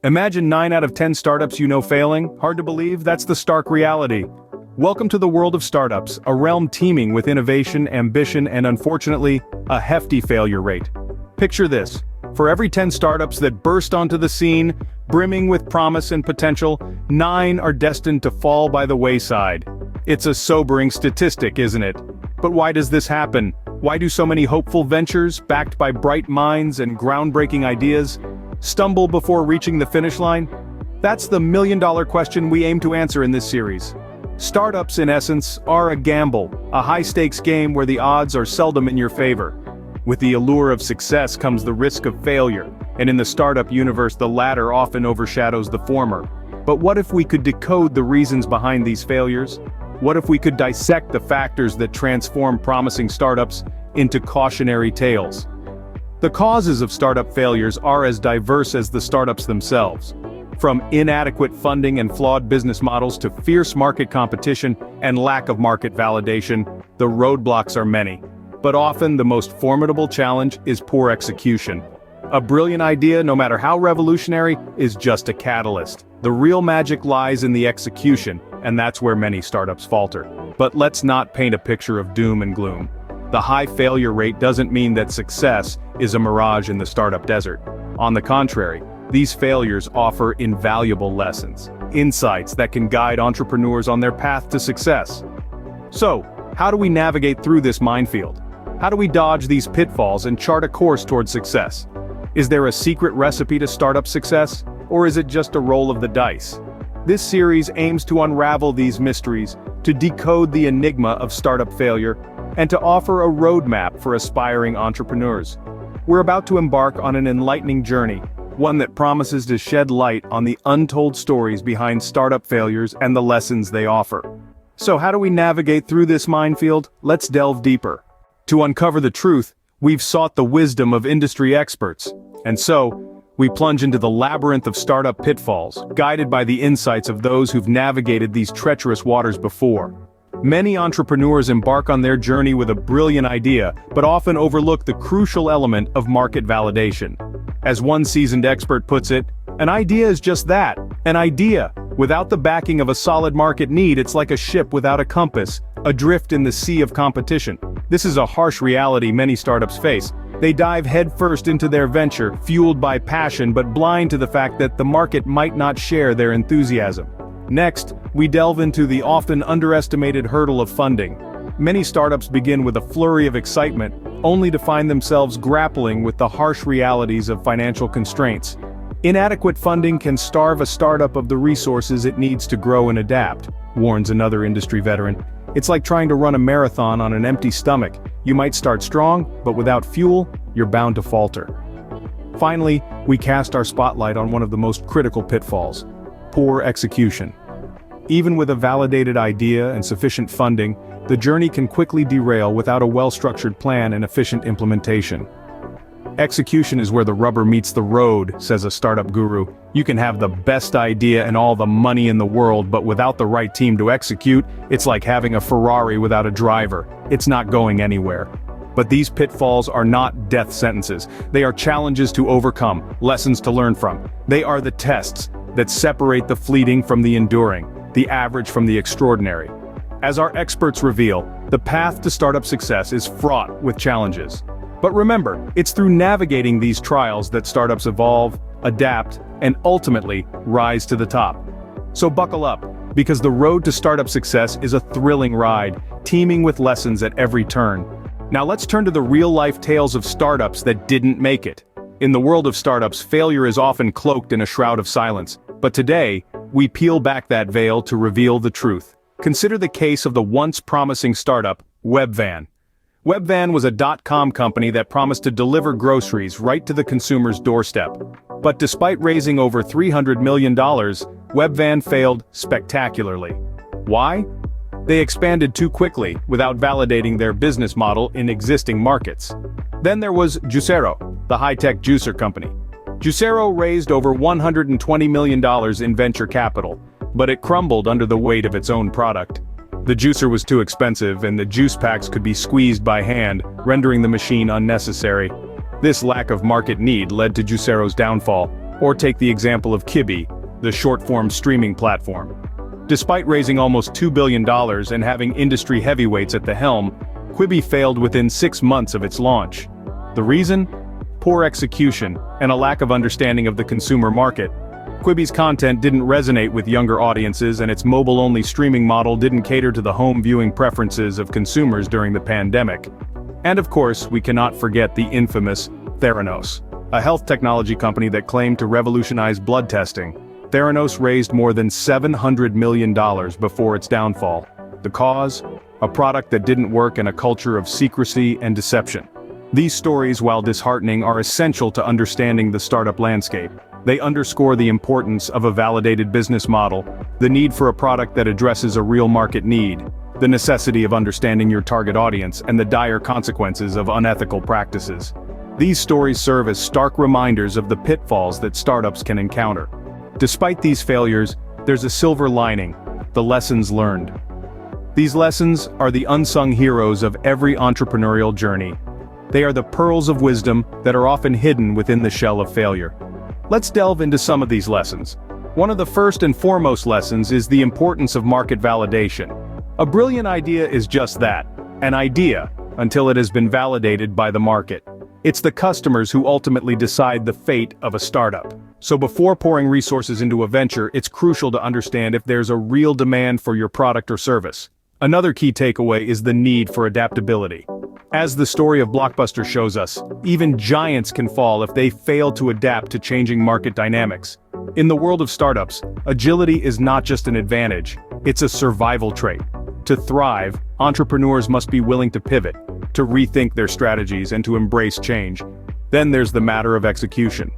Imagine 9 out of 10 startups you know failing. Hard to believe? That's the stark reality. Welcome to the world of startups, a realm teeming with innovation, ambition, and unfortunately, a hefty failure rate. Picture this. For every 10 startups that burst onto the scene, brimming with promise and potential, 9 are destined to fall by the wayside. It's a sobering statistic, isn't it? But why does this happen? Why do so many hopeful ventures, backed by bright minds and groundbreaking ideas, stumble before reaching the finish line? That's the million-dollar question we aim to answer in this series. Startups, in essence, are a gamble, a high-stakes game where the odds are seldom in your favor. With the allure of success comes the risk of failure, and in the startup universe the latter often overshadows the former. But what if we could decode the reasons behind these failures? What if we could dissect the factors that transform promising startups into cautionary tales? The causes of startup failures are as diverse as the startups themselves. From inadequate funding and flawed business models to fierce market competition and lack of market validation, the roadblocks are many. But often the most formidable challenge is poor execution. A brilliant idea, no matter how revolutionary, is just a catalyst. The real magic lies in the execution, and that's where many startups falter. But let's not paint a picture of doom and gloom. The high failure rate doesn't mean that success is a mirage in the startup desert. On the contrary, these failures offer invaluable lessons, insights that can guide entrepreneurs on their path to success. So, how do we navigate through this minefield? How do we dodge these pitfalls and chart a course towards success? Is there a secret recipe to startup success, or is it just a roll of the dice? This series aims to unravel these mysteries, to decode the enigma of startup failure, and to offer a roadmap for aspiring entrepreneurs. We're about to embark on an enlightening journey, one that promises to shed light on the untold stories behind startup failures and the lessons they offer. So how do we navigate through this minefield? Let's delve deeper. To uncover the truth, we've sought the wisdom of industry experts. And so, we plunge into the labyrinth of startup pitfalls, guided by the insights of those who've navigated these treacherous waters before. Many entrepreneurs embark on their journey with a brilliant idea, but often overlook the crucial element of market validation. As one seasoned expert puts it, an idea is just that, an idea. Without the backing of a solid market need, it's like a ship without a compass, adrift in the sea of competition. This is a harsh reality many startups face. They dive headfirst into their venture, fueled by passion but blind to the fact that the market might not share their enthusiasm. Next, we delve into the often underestimated hurdle of funding. Many startups begin with a flurry of excitement, only to find themselves grappling with the harsh realities of financial constraints. Inadequate funding can starve a startup of the resources it needs to grow and adapt, warns another industry veteran. It's like trying to run a marathon on an empty stomach. You might start strong, but without fuel, you're bound to falter. Finally, we cast our spotlight on one of the most critical pitfalls: poor execution. Even with a validated idea and sufficient funding, the journey can quickly derail without a well-structured plan and efficient implementation. Execution is where the rubber meets the road, says a startup guru. You can have the best idea and all the money in the world, but without the right team to execute, it's like having a Ferrari without a driver. It's not going anywhere. But these pitfalls are not death sentences. They are challenges to overcome, lessons to learn from. They are the tests that separate the fleeting from the enduring, the average from the extraordinary. As our experts reveal, the path to startup success is fraught with challenges. But remember, it's through navigating these trials that startups evolve, adapt, and ultimately rise to the top. So buckle up, because the road to startup success is a thrilling ride, teeming with lessons at every turn. Now let's turn to the real-life tales of startups that didn't make it. In the world of startups, failure is often cloaked in a shroud of silence. But today, we peel back that veil to reveal the truth. Consider the case of the once promising startup, Webvan. Webvan was a dot-com company that promised to deliver groceries right to the consumer's doorstep. But despite raising over $300 million, Webvan failed spectacularly. Why? They expanded too quickly, without validating their business model in existing markets. Then there was Juicero, the high-tech juicer company. Juicero raised over $120 million in venture capital, but it crumbled under the weight of its own product. The juicer was too expensive and the juice packs could be squeezed by hand, rendering the machine unnecessary. This lack of market need led to Juicero's downfall. Or take the example of Quibi, the short-form streaming platform. Despite raising almost $2 billion and having industry heavyweights at the helm, Quibi failed within 6 months of its launch. The reason? Poor execution and a lack of understanding of the consumer market. Quibi's content didn't resonate with younger audiences, and its mobile-only streaming model didn't cater to the home viewing preferences of consumers during the pandemic. And of course, we cannot forget the infamous Theranos, a health technology company that claimed to revolutionize blood testing. Theranos raised more than $700 million before its downfall. The cause? A product that didn't work in a culture of secrecy and deception. These stories, while disheartening, are essential to understanding the startup landscape. They underscore the importance of a validated business model, the need for a product that addresses a real market need, the necessity of understanding your target audience, and the dire consequences of unethical practices. These stories serve as stark reminders of the pitfalls that startups can encounter. Despite these failures, there's a silver lining: the lessons learned. These lessons are the unsung heroes of every entrepreneurial journey. They are the pearls of wisdom that are often hidden within the shell of failure. Let's delve into some of these lessons. One of the first and foremost lessons is the importance of market validation. A brilliant idea is just that, an idea, until it has been validated by the market. It's the customers who ultimately decide the fate of a startup. So before pouring resources into a venture, it's crucial to understand if there's a real demand for your product or service. Another key takeaway is the need for adaptability. As the story of Blockbuster shows us, even giants can fall if they fail to adapt to changing market dynamics. In the world of startups, agility is not just an advantage, it's a survival trait. To thrive, entrepreneurs must be willing to pivot, to rethink their strategies, and to embrace change. Then there's the matter of execution.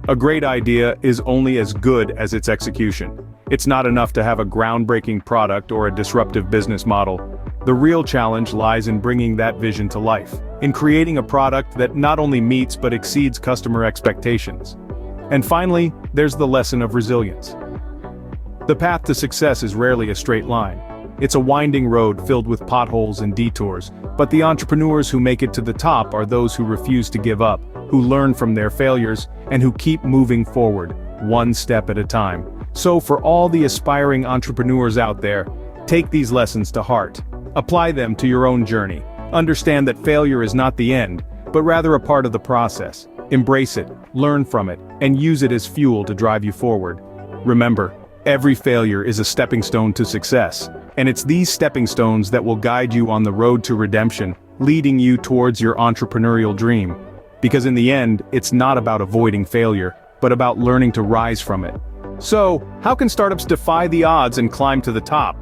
A great idea is only as good as its execution. It's not enough to have a groundbreaking product or a disruptive business model. The real challenge lies in bringing that vision to life, in creating a product that not only meets but exceeds customer expectations. And finally, there's the lesson of resilience. The path to success is rarely a straight line. It's a winding road filled with potholes and detours, but the entrepreneurs who make it to the top are those who refuse to give up, who learn from their failures, and who keep moving forward, one step at a time. So for all the aspiring entrepreneurs out there, take these lessons to heart. Apply them to your own journey. Understand that failure is not the end, but rather a part of the process. Embrace it, learn from it, and use it as fuel to drive you forward. Remember, every failure is a stepping stone to success, and it's these stepping stones that will guide you on the road to redemption, leading you towards your entrepreneurial dream. Because in the end, it's not about avoiding failure, but about learning to rise from it. So, how can startups defy the odds and climb to the top?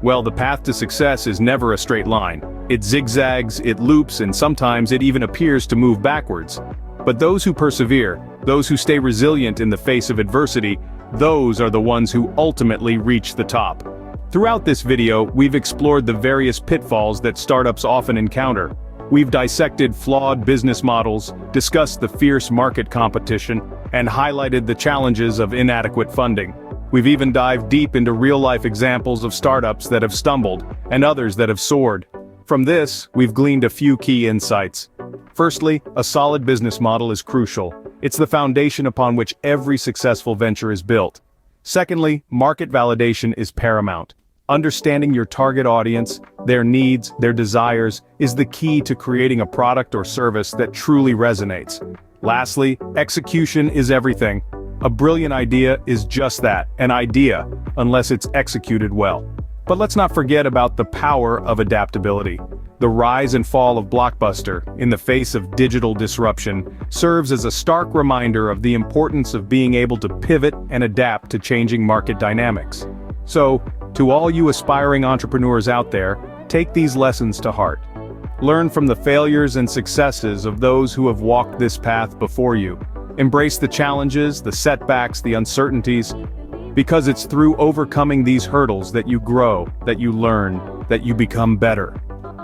Well, the path to success is never a straight line. It zigzags, it loops, and sometimes it even appears to move backwards. But those who persevere, those who stay resilient in the face of adversity, those are the ones who ultimately reach the top. Throughout this video, we've explored the various pitfalls that startups often encounter. We've dissected flawed business models, discussed the fierce market competition, and highlighted the challenges of inadequate funding. We've even dived deep into real-life examples of startups that have stumbled, and others that have soared. From this, we've gleaned a few key insights. Firstly, a solid business model is crucial. It's the foundation upon which every successful venture is built. Secondly, market validation is paramount. Understanding your target audience, their needs, their desires, is the key to creating a product or service that truly resonates. Lastly, execution is everything. A brilliant idea is just that, an idea, unless it's executed well. But let's not forget about the power of adaptability. The rise and fall of Blockbuster, in the face of digital disruption, serves as a stark reminder of the importance of being able to pivot and adapt to changing market dynamics. So, to all you aspiring entrepreneurs out there, take these lessons to heart. Learn from the failures and successes of those who have walked this path before you. Embrace the challenges, the setbacks, the uncertainties, because it's through overcoming these hurdles that you grow, that you learn, that you become better.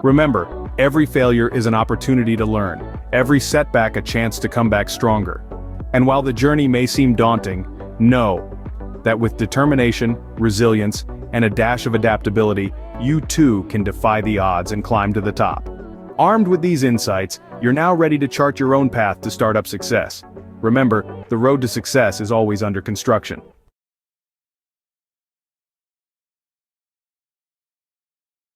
Remember, every failure is an opportunity to learn, every setback a chance to come back stronger. And while the journey may seem daunting, know that with determination, resilience, and a dash of adaptability, you too can defy the odds and climb to the top. Armed with these insights, you're now ready to chart your own path to startup success. Remember, the road to success is always under construction.